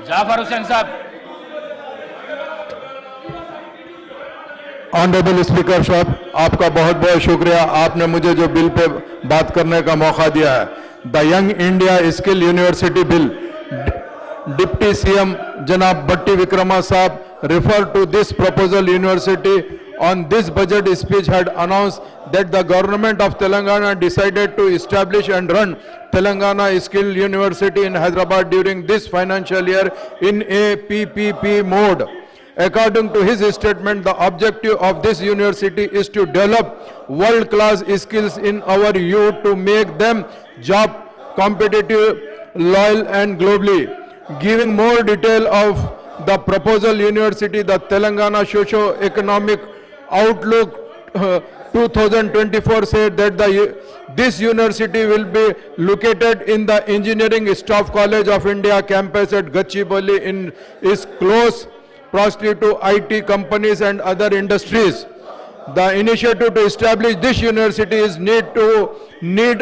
जाफर हुसैन साहब। Honourable speaker साहब, आपका बहुत बहुत शुक्रिया, आपने मुझे जो बिल पे बात करने का मौका दिया है। The young India skill university bill, deputy CM जनाब भट्टी विक्रमा साहब refer to this proposal. University on this budget speech had announced that the government of Telangana decided to establish and run Telangana Skill University in Hyderabad during this financial year in a PPP mode. According to his statement, the objective of this university is to develop world-class skills in our youth to make them job competitive, loyal and globally. Giving more detail of the proposal university, the Telangana Socio-Economic Outlook 2024 said that this university will be located in the Engineering Staff College of India campus at Gachibowli in is close proximity to IT companies and other industries. The initiative to establish this university is need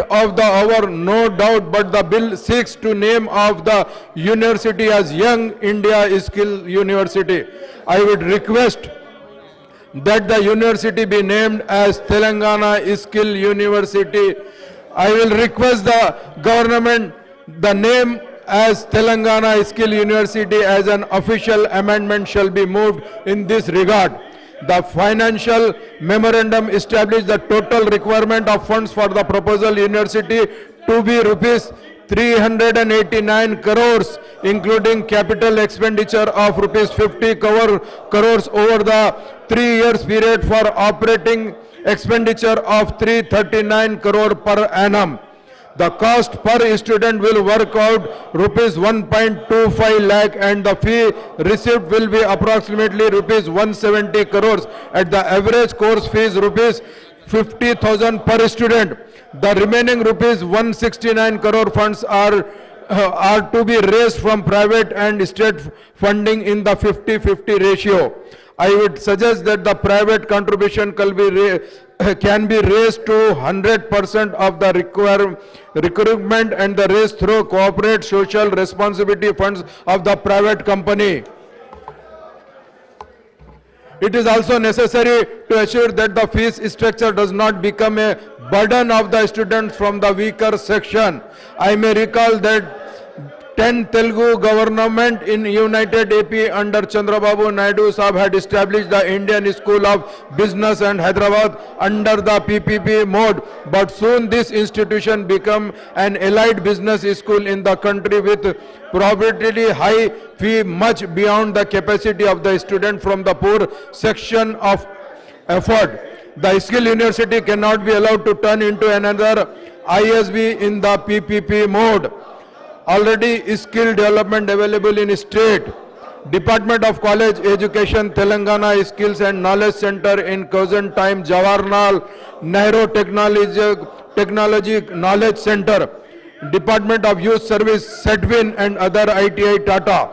of the hour, no doubt, but the bill seeks to name of the university as Young India Skill University. I would request that the university be named as Telangana Skill University. I will request the government the name as Telangana Skill University as an official amendment shall be moved in this regard. The financial memorandum established the total requirement of funds for the proposal university to be rupees 389 crores, including capital expenditure of rupees 50 crores over the 3 years period for operating expenditure of 339 crore per annum. The cost per student will work out rupees 1.25 lakh and the fee received will be approximately rupees 170 crores. At the average course fees rupees 50,000 per student. The remaining rupees 169 crore funds are to be raised from private and state funding in the 50-50 ratio. I would suggest that the private contribution can be raised to 100% of the requirement and the raised through corporate social responsibility funds of the private company. It is also necessary to assure that the fees structure does not become a burden of the students from the weaker section. I may recall that 10 Telugu government in United AP under Chandrababu Naidu Sahab had established the Indian School of Business and Hyderabad under the PPP mode, but soon this institution became an allied business school in the country with probably high fee much beyond the capacity of the student from the poor section of effort. The skill university cannot be allowed to turn into another ISB in the PPP mode. Already skill development available in state. Department of College Education, Telangana Skills and Knowledge Center in present time, Jawaharlal Nehru Technology Knowledge Center. Department of Youth Service, Sedwin and other ITI Tata.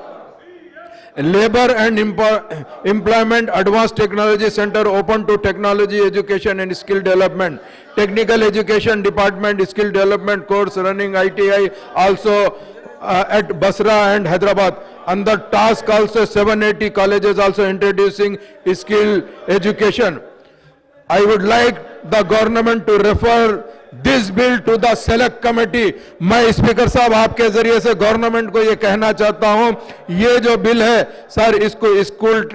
Labor and Employment Advanced Technology Center open to technology education and skill development. Technical Education Department skill development course running ITI also at Basra and Hyderabad. Under task also 780 colleges also introducing skill education. I would like the government to refer this bill to the select committee. मैं speaker साहब आपके जरिए से government को ये कहना चाहता हूं, ये जो बिल है सर इसको स्कूल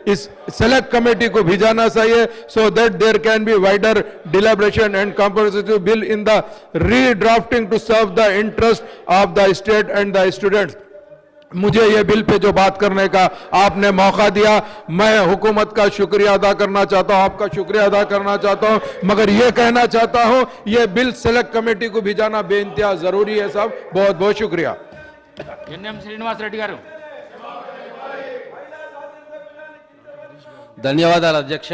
इस सेलेक्ट कमेटी को भेजना चाहिए, so that there can be wider deliberation and comprehensive bill in the redrafting to serve the interest of the state and the students. मुझे ये बिल पे जो बात करने का आपने मौका दिया, मैं हुकूमत का शुक्रिया अदा करना चाहता हूं, आपका शुक्रिया अदा करना चाहता हूं, मगर ये कहना चाहता हूं ये बिल सेलेक्ट कमेटी को भेजना बेइंतहा जरूरी है साहब. बहुत बहुत शुक्रिया. एनएम श्रीनिवास रेड्डी गारू. ధన్యవాదాలు అధ్యక్ష.